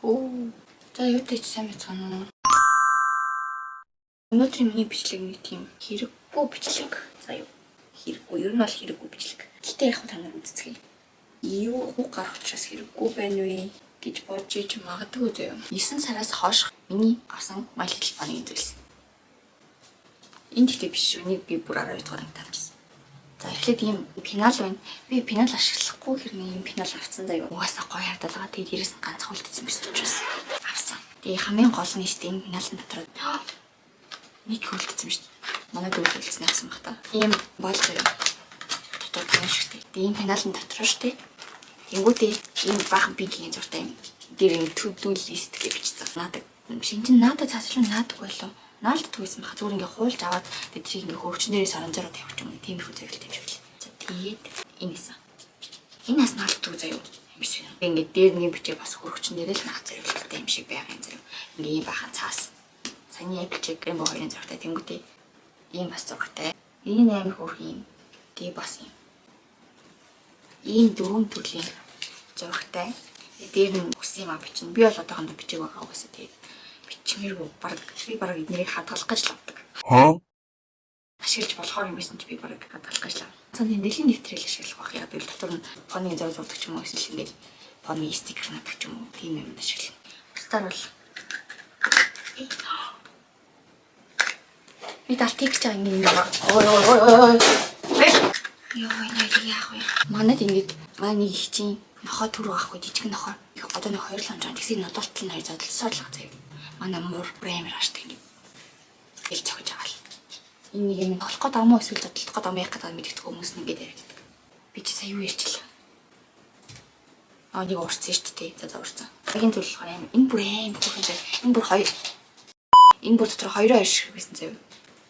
Оо. За юу ч сайн байна уу? Өнөөдрийн миний бичлэг нэг тийм хэрэггүй бичлэг. За юу? Хэрэггүй. Ер нь бол хэрэггүй бичлэг. Гэтэ яг та нар үзцгээе. Юу гарах учраас хэрэггүй байна вэ гэж бодож иж магадгүй зөө. 9 сараас хойш миний авсан My Little Pony зүйлс. Энд ихтэй биш шүү. Энийг би бүр 12 дугаар ангид авчихсан. За эхлээд ийм пенал байна. Би пенал ашиглахгүй хэрнээ ийм пенал авцсан заяа. Угаасаа гоё хардаад байгаа. Тэгээд дээрээс нь ганц хөлтсөн биш ч учраас авсан. Тэгээд хамгийн гол нь шүү дээ энэ пеналын дотор нэг хөлтсөн биш. Манай дүү хөлтсөн авсан баг та. Ийм бол заяа. Дотор тань шигтэй. Тэгээд ийм пеналын дотор шүү дээ. Тэнгүүдээ ийм баахан пинкийн зуртай юм. Дээр ийм to-do list гэж бичсэн. Наадаг. Шинжин наадад цаасруу наадаг байлоо. Наалддаг байсан баха. Зүгээр ингээ хуулж аваад тэдрийг ингээ хөрчнөрөөс орон зөрөө тавьчих юм. Тиймэрхүү зэрэг тавьчихлаа. За тэгээд энэсэн. Энэ бас наалддаг заяа юм шиг. Ингээ дээр нэг бичээ бас хөрчнөрөө л нах зэрэглэлтэй юм шиг байгаа юм заяа. Ингээ ийм бахан цаас. Саний эпчиг юм хоёрын зургтай тэнгүүтээ ийм бас зургтай. Энэ амар хөөрх юм. Тэгээ бас юм. Ийм дөрвөн төрлийн зургтай. Дээр нь үс юм а бичнэ. Би бол одоохондоо бичиг байгаа угаасаа тэгээд бичмээргүй би бараг эднэрийг хадгалах гэж л авдаг. Ашиглаж болохоор юм байсан чи би бараг хадгалах гэж л авдаг. Цааны нэлийн нэвтрэл ашиглах байх яа. Би дотор нь фоны зав зурдаг ч юм уу эсвэл ингээд фоны стикер наддаг ч юм уу тийм юм ашиглах. Бусдаар бол би талтыг ч ингэ ой. Яа яах вэ? Манайд ингэж манай их чинь нохоо түрүү авахгүй жижиг нохоо. Одоо нэг 2 лонжон тэгсийг нодолтол нь хоёр задлсаар л байгаа. Манай муур премер аштай ингэ. Ил цогж байгаа л. Энийг юм олох гээд амуу эсвэл задлах гээд амуу яах гэдэг мэддэг хүмүүс нь ингэ яриад. Би чи сая юу ярьчлаа? Нэг уурсан шүү дээ. За уурсан. Багийн зүйл болохоор юм. Энэ бүр хүүхэндээ энэ бүр хоёр. Энэ бүр дотор 2 шиг байсан заяа.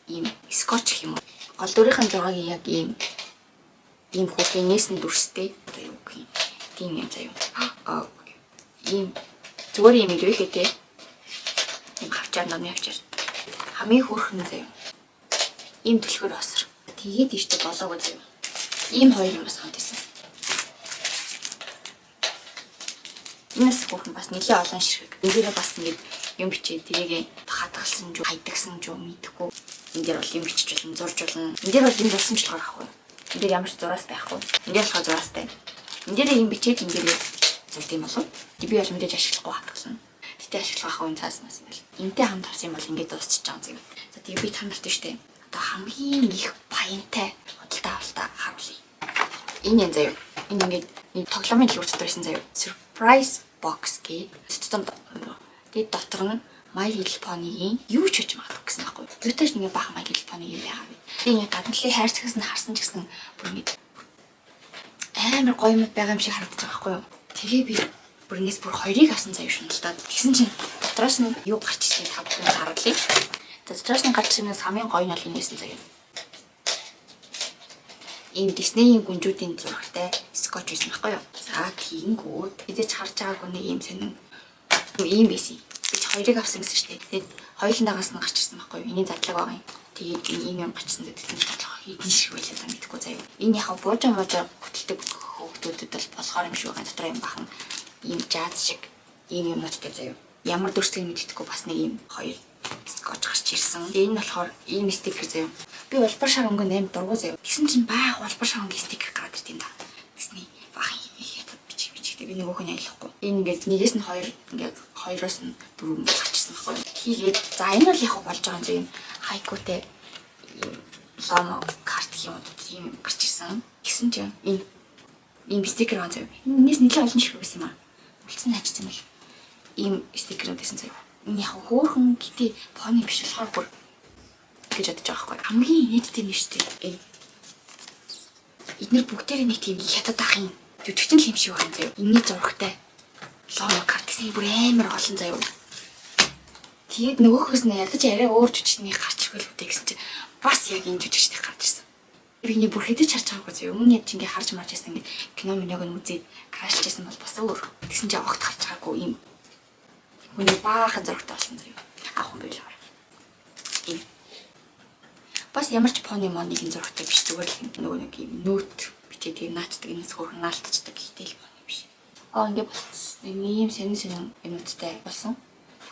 Ийм скотч юм уу? Гол дөрийнхэн зургийг яг ийм хүүхнээс нь дүрстэй. Одоо юу гэх юм. Тийм юм заяа. Ийм зүгээр юм илүү ихэтэй. Ийм хавчаар номын хавчаар. Хамгийн хөөрхөн заяа. Ийм төлхөр осор. Тэгээд иштэй болоогүй заяа. Ийм хоёр юм бас хамт исэн. Энэс хөөрхөн бас нэлээ олон ширхэг. Эндээрээ бас ингэж юм бичээ тэрийг хадгалсан жоо, хайдагсан жоо мэдхгүй. Энд дээр бол юм бичиж болно, зурж болно. Энд дээр бол юм дурсамжлага авахгүй. Энд дээр ямар ч зураас байхгүй. Энд дээр болохоор зураастай. Энд дээр юм бичээд энд дээр зурд юм болов. Би бол мэдээж ашиглахгүй хадгалсан. Гэтэ ашиглах ах үн цаас нас юм байна. Энтэй хамт авсан юм бол ингээд дуусчих жаа юм. За тэгээ би танарт штэ. Одоо хамгийн их баянтай худалдаа авалтаа харуулъя. Энэ юм заяа. Энэ ингээд нэг тоглоомын дэлгүүр дотор байсан заяа. Surprise box гэдэг. Тэгээд дотор нь My Little Pony-ийн юу ч хийж магадгүй гэсэн байхгүй. Зүйтэйч нэг бахан My Little Pony юм байгаа. Тэгээд гадналын хайрцагс нь харсан ч гэсэн бүр ингэ амар гоё юм байгаа юм шиг харагдаж байгаа байхгүй юу. Тэгээ би бүр ингэс бүр хоёрыг авсан заяа шуналдаад. Тэгсэн чинь дотроос нь юу гарч ирсэн та бүхэн харуулъя. Дотроос нь гарч ирсэн хамгийн гоё нь бол ингэсэн заяа. Ийм Disney-ийн гүнжүүдийн зурагтай скотч байсан байхгүй юу. За тийгүүд эдэж харж байгаагүй нэг юм сонин ийм байсан. Би хоёрыг авсан гэсэн шүү дээ. Тэгээд хоёуландагаас нь гарч ирсэн байхгүй юу. Эний задлаг байгаа юм. Тэгээд ийм юм гачсан гэдэг нь бодлого хэдэн шиг байлаа та мэдэхгүй заяа. Энэ яхаа буужаа хөтэлдэг хүүхдүүдэд бол болохоор юм шиг байгаа. Дотор юм бахан ийм жаз шиг ийм юмнуудтай заяа. Ямар дүрсгийг мэддэхгүй бас нэг ийм хоёр скотч гарч ирсэн. Энэ нь болохоор ийм стикер заяа. Би улбар шар өнгө 8 дургу заяа. Тэгсэн чинь баах улбар шар өнгө стикер гараад ирд юм да. Тэсний бахан хятад бичиг би нэг өхөн аялахгүй. Энэ ингээд нэгээс нь 2 ингээд 2-оос нь 4 гарчсан байхгүй. Хийгээд за энэ бол яг болж байгаа юм заяа. Хайкутэй ломо карт юм тийм гарч ирсэн. Тэгсэн чинь энэ ийм стикер байгаа заяа. Энэс нэлээд олон шиг байсан юм аа. Үлдсэн хайчсан юм л. Ийм стикерүүд байсан заяа. Энэ яг хөөхөн гэтээ пони биш болохоор бүр гэж бодож байгаа байхгүй. Хамгийн нийттэй нь шүү дээ. Эдгээр бүгдээрээ нэг тийм хятад ахын жүжигчин юм шиг байна заяа. Энэний зурагтай ломо карт гэсэн бүр амар олон заяа. Тэгээд нөгөөхөөс нь ядаж арай өөр жүжигчний гарч ирвэл үтэй гэсэн чинь бас яг энэ жүжигчний гарч ирсэн. Би нэг бүр хэдэж харж байгаагүй заяа. Өмнө яг ингэ харж марж байсан ингэ кино миног нь үзээд крашлж байсан бол бас өөр. Тэгсэн чинь огт харж байгаагүй юм. Хүний баахан зурагтай болсон заяа. Ахын байлаа. Ийм бас ямар ч пони монигийн зурагтай биш зүгээр л нөгөө нэг юм нөт бичээд тийм наачдаг энэс хөөрхөн наалтчдаг гэтэл пони биш. Ингээд болчихсон. Ийм сонин юмнуудтай болсон.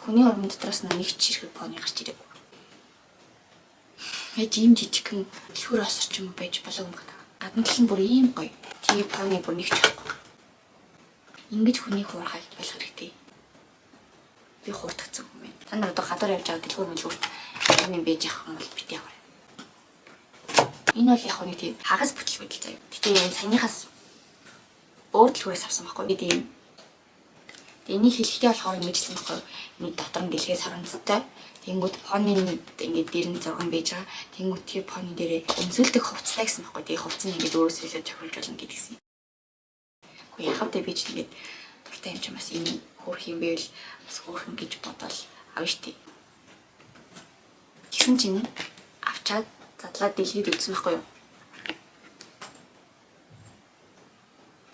Хүний урам дотроос нэг ч хэрэг поны гарч ирээгүй. Ийм жижигхэн дэлгүүр осорч юм байж болов юм байна. Гадна тал нь бүр ийм гоё. Тэгээ поны бүр нэг ч байхгүй. Ингэж хүний хуурхай болох хэрэгтэй. Би хуурдагцсан юм байна. Та нар одоо гадуур явж байгаа дэлгүүр мэлгүүрт юм байж явах юм бол бит яваа. Энэ бол яг нэг тийм хагас бүтлгүүд л заяа. Гэтэ энэ санийхаас өөр дэлгүүрээс авсан байхгүй. Би тийм энийг хэлэхдээ болохоор мэдсэн байхгүй. Нэг дотор нь дэлгээс харамстай. Тэнгүүд поны ингээд дээр нь зурган байж байгаа. Тэнгүүд тэр поны дээрээ өмсөлдөг хувцлаа гэсэн байхгүй. Тэгээ хувц нь ингээд өөрөөс илүү тохиолж болно гэдгийгсэн. Гэхдээ яхав тэ би ч ингээд дуртай юм чи бас энэ хөөх юм байвал бас хөөх юм гэж бодоод авна штий. Тэгсэн чинь авчаад задлаад дэлхийд үзсэн байхгүй юу?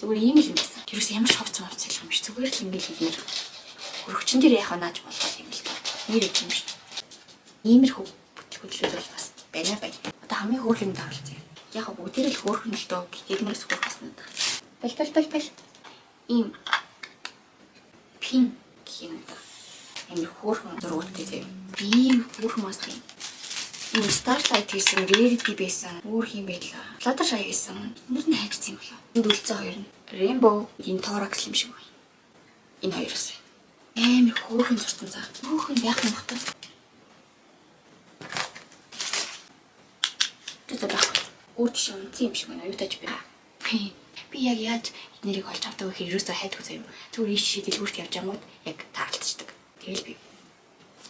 Зүгээр ийм л юм байсан. Тэрээс ямар ч хувц хэлэх юм биш. Зүгээр л ингээд хэлмээр хөрөгчөн дээр яхаа нааж болох юм л та. Нэр их юм шүү. Иймэрхүү бүтлгүүдлүүд бол бас байна. Одоо хамгийн хөөрх юм дагалцъя. Яг бүгдээр л хөөрх юм л дөө. Эднээс хөөрх басна да. Бал. Ийм пин гэх юм да. Энэ хөөрхөн зургуултай заяа. Ийм хөөрхөн мас тийм. Энэ Starlight гэсэн Rarity байсан хөөрх юм байлаа. Fluttershy байсан. Нүд нь хайрцсан юм болоо. Энд үлцэн хоёр нь Rainbow, энэ Thorax юм шиг байна. Энэ хоёроос. Амар хөөрхөн зурсан заа. Хөөрхөн яах юм бэ? Тэгээд өөр тийш үнцэн юм шиг байна. Юу тааж байна. Би яг яаж нэрийг олж авдаг вэ хэрөөсөө хайдгүй заяа. Зүгээр иш дэлгүүрт явж ангууд яг таалтчдаг. Тэгэл би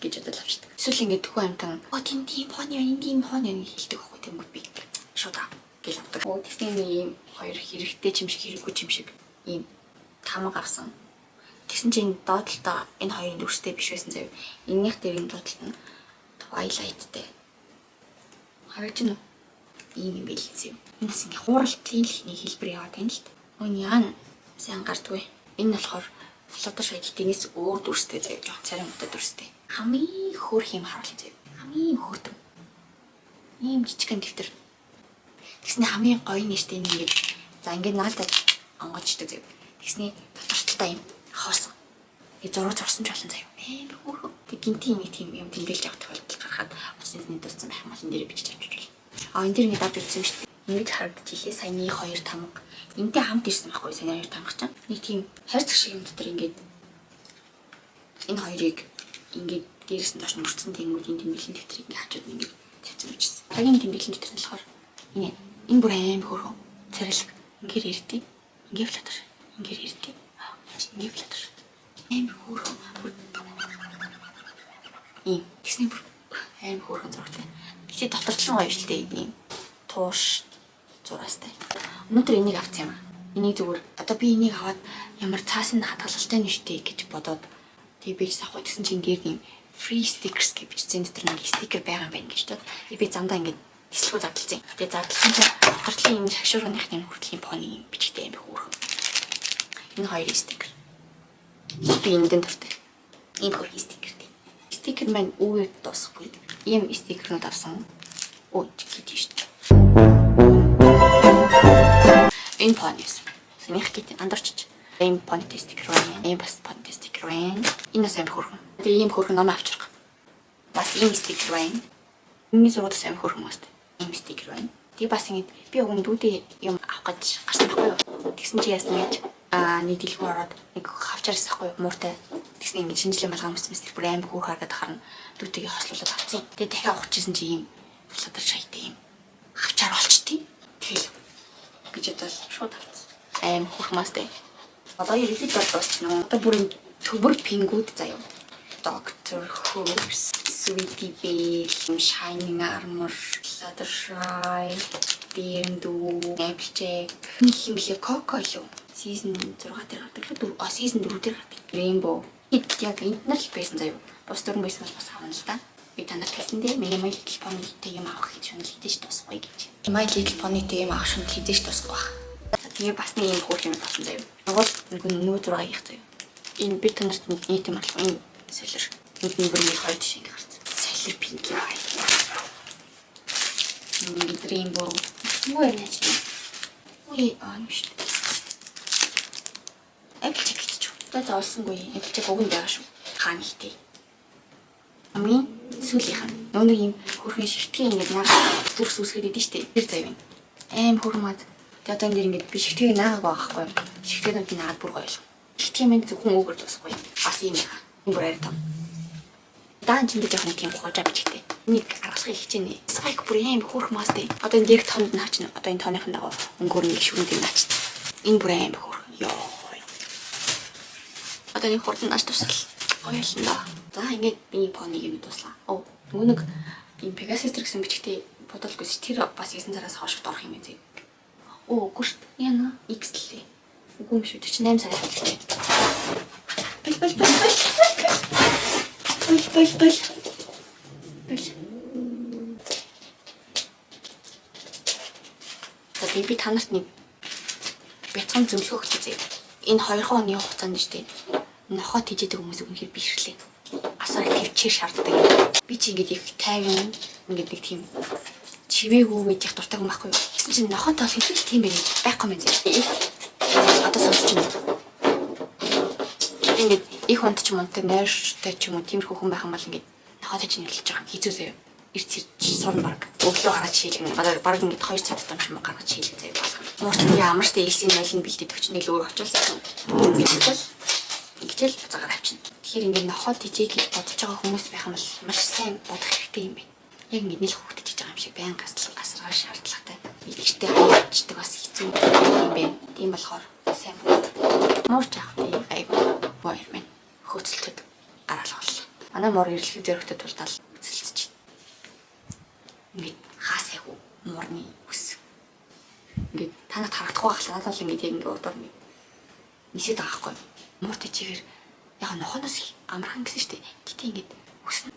гэж бодол авчдаг. Эсвэл ингээд төхөө амтан тийм поны хэлдэг байхгүй тэнгүүд би шууд гэл авдаг. Тэгсэн ийм хоёр хэрэгтэй ч юм шиг хэрэггүй ч юм шиг ийм тамга авсан. Тэгсэн чинь доотлоо энэ хоёрын дүрстэй биш байсан заяа. Энийх дээр энэ доотлол нь Twilight-тэй. Харагч нь ийм юм билээ. Энэс ингээ хууралтын хэлний хэлбэр яваад байна л та. Өн яан сайн гардгүй. Энэ болохоор Fluttershy гэдэгээс өөр дүрстэй заяа. Жоо царай муутай дүрстэй. Хамгийн хөөрх юм харуулъя заяа. Хамгийн хөөрдөг. Ийм жижигхэн дэвтэр. Тэгснэ хамгийн гоё нэртэй нэг за ингээ наадад онгоочдөг заяа. Тэгснэ дотортолтой юм хоосон. Ингээ зураг зурсан ч болно заяа. Хөөрхөн. Тэг гинти нэг тийм юм тэмдэглэж явах тохиолдол гарахад утасны дурсан байх юм бол энэ дээр бичиж авчиж байна. Энэ дэр ингээд авч үзсэн шүү дээ. Ингэж харагдаж илээ саяны хоёр тамга. Энтэй хамт ирсэн байхгүй саяны хоёр тамга чинь. Нэг тийм хайрцаг шиг юм дотор ингээд энэ хоёрыг ингээд дээрээс нь доош нүрцэн тэнгүүд энэ тэмдэглэлийн дэвтрийг ингээд хажууд нь ингээд тавьсан үжсэн. Тагийн тэмдэглэлийн дэвтэр нь болохоор энэ бүр аим хөөрхөн царилэг ингээд ирдэг. Ингээд Fluttershy. Ингээд ирдэг. Ингээд Fluttershy. Аим хөөрхөн. Ийм тэгсний бүр аим хөөрхөн зурагтай. Гэтэ доторчлон гоё шүү дээ. Ийм тууш зураастай. Өнөөдөр энийг авсан юм. Энийг зүгээр одоо би энийг аваад ямар цаасын хадгаlalтай нэртэй гэж бодоод тэг бийж сахгүй гэсэн чинь ингээд юм free stickers гэж бичсэн дотор нэг стикер байгаа юм байна гэж бодоод би замдаа ингээд тэслэгөө задлцсан. Тэгээ задлсан чинь доторчлын юм шагшуурных юм хүртлийн поны юм бичгтэй юм хөөрхөн. Энэ хоёр стикер. Би эндэн дуртай. Ийм хөөрхөн стикер. Стикер маань үгээр дуусахгүй. Ийм стикернууд авсан. Оо чигтэй шүү дээ. Энэ понис. Санийх гэдэг андуурчиж. Ийм понтой стикер байна. Ийм бас понтой стикер байна. Энэ сайн хөөрхөн. Тэгээ ийм хөөрхөн ном авчрах. Бас ийм стикер байна. Миний зургууд сайн хөөрхөн баст. Ийм стикер байна. Тэгээ бас ингэ би өгөн дүүдээ юм авах гэж гарсан байхгүй юу. Тэгсэн чи яасан гэж нэг дэлгүүр ороод нэг хавчаарс ахгүй мууртай. Тэгсэн ингэ шинжилгээ малгай өмссөн стикер бүр аим хөөр хараад харна. Дүүтэйгээ хослуулаад авцсан. Тэгээ дахиад авах гэжсэн чи ийм Fluttershyтэй юм хавчаар олчтий. Тэгэл гэж бодол шууд авцсан. Аим хурмаастай. Одоо ирээд дуусна. Одоо бүр төбөр пингүүд заяа. Doctor Who, Sweetie Belle, Shining Armor, Fluttershy, Biendu, Applejack, химлээ Coco юу. Season 6 дээр гардаг л season 4 дээр гардаг. Rainbow. Яг энэ нар л байсан заяа. Бус дөрөн байсан бол бас авна л да. Би танад хэлсэндээ миний My Little Pony-тэй юм авах гэж шүнлэгдэж дуусахгүй гэж. My Little Pony-тэй юм авах шүнлэгдэж дуусахгүй байна. Тэгээ бас нэг юм хөөх юм болсон заяа. Нөгөө зураг их заяа. Энэ би танарт нийт юм болох энэ солир. Энд нэг бүр хоёр жишээ ингэ гарсан. Солир пинк юм байна. Rainbow. Юу яаж вэ? Ой, ааш. Applejack гэж. Одоо олсонгүй Applejack уг нь байгаа шүү. Хаана ихтэй. Амийн сүүлийнх нь нөгөө юм хөрхэн шигтгэн ингээд наа зүрс үсгээд идэв штэ. Тэр зав юм. Аим хөрмөд. Тэгээ одоо ингээд би шигтгэг наагааг байгаа байхгүй. Шигтгэнүүдийг наад бүр гоё л. Шигтгэн минь зөвхөн өгөр дуусахгүй. Бас юм яа. Энэ бүр арай том. Даан чинь жоохон тийм гоожаа бичгтэй. Нэг аргалахыг хичээнэ. Spike бүр аим хөрх мастэй. Одоо энэ яг томд наач. Одоо энэ тооныхон дагуу өнгөөр нэг шүрэн тийм наач. Энэ бүр аим хөрх. Йоо. Одоо нэг хурдан нааш тусал. Гоёлн да. За ингээд миний понийг юм дуслаа. Оо нөгөө нэг юм Pegasus гэсэн бичгтээ бодолгүйс тэр бас 9 сараас хойш орох юм зэ. Оо үгүй шүү. Яна X лээ. Үгүй юм шүү. Тэр чинь 8 сараас болчихсон. Бэл. За би танарт нэг бяцхан зөвлөгөө өгч зэ. Энэ 2 оны хугацаанд штэ. Нохот хийжээдэг хүмүүсийг үнэхээр бишрлээ. Асар төвчээр шаарддаг. Би чи ингээд их тайван ингээд нэг тийм чивээгүй гэж их дуртай хүн байхгүй юу? Чи нохот бол хэлж тийм байх байхгүй мэн зэ. Одоо сонсч байна. Ингээд их хүнд ч юм уу нойртой ч юм уу тиймэрхүү хүн байх юм бол ингээд нохот хийж нэлж байгаа хийзүүсэй. Ирц сурн баг. Өглөө гараад шийлгэн. Баг ингээд 2 цагт юм шиг гараад шийлгэн заяа болгоно. Муурч ямар ч ээлсийн нойлн бэлдээд өгч нэг л өөр очуулсан. Игчэл цагаар авчна. Тэгэхээр ингээд нохот ижээ гэж бодож байгаа хүмүүс байх юм бол маш сайн бодох хэрэгтэй юм байна. Яг ингээд нийл хүүхдэд хийж байгаа юм шиг байн гасраа шаардлагатай. Игчтэй хайрчдаг бас хэцүү юм байна. Тийм болохоор сайн бод. Муурч авах тийм айгу боёр байна. Хөөцөлтөд гараалах бол. Манай муур ирлэх зэрэгтэй тултал эцэлцэж байна. Ингээд хаас айгу муурны үс. Ингээд танад харагдахгүй байхлаа надад л ингээд яг ингээд урдуур нисээд байгаа байхгүй. Муурт ичээгээр яг нохоноос амархан гэсэн штеп. Гэтэ ингээд өснө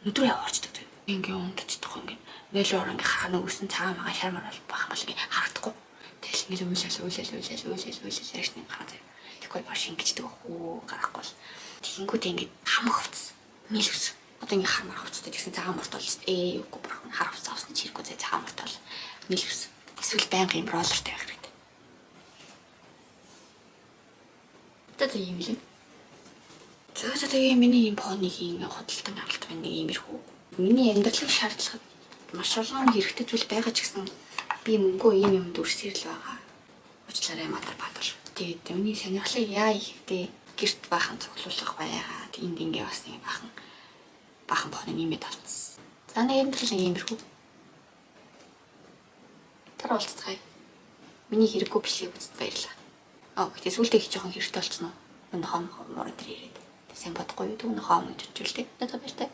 өдрөө яваарчдаг. Ингээд унтчихдаг ингээд нэлээр ингээд харахна өснө цагаан магаа шармаар байх юм бол ингээд харагдахгүй. Тэгэл ингээд үйлэл яшны гараа заяа. Тэгэхгүй баш ингэждэг хөө гарахгүй бол тэгэнгүүт ингээд хам хувцс нийлвс. Одоо ингээд хармаар хувцтай гэсэн цагаан мурт бол үгүй бурхан хар хувцас авсны чирэггүй заяа цагаан мурт бол нийлвс. Эсвэл байнга юм роллертэй байх хэрэгтэй. Одоо юм лээ. Тэгээ миний юм понигийн худалдан авалт байна нэг иймэрхүү. Миний амьдралын шаардлагад маш олон хэрэгтэй зүйл байгаа ч гэсэн би мөнгөө ийм юм дүрсээр л байгаа. Уучлаарай Мадар Баатар. Тэгээд миний сонирхлыг яа ихтэй гэрт баахан цуглуулах байгаа. Энд ингээ бас нэг баахан пони нэмээд авчихсан. За нэг амьдрал иймэрхүү. Тэр уулзцгаая. Миний хэрэггүй бичлэгийг үзэж баярлалаа. Тэгээс үлдээ их жоохон хэрэгтэй болчихно уу? Нохоо морон дээр ирээд. Сайн бодохгүй юу? Нохоо гэж хэлдэг. За баяртай.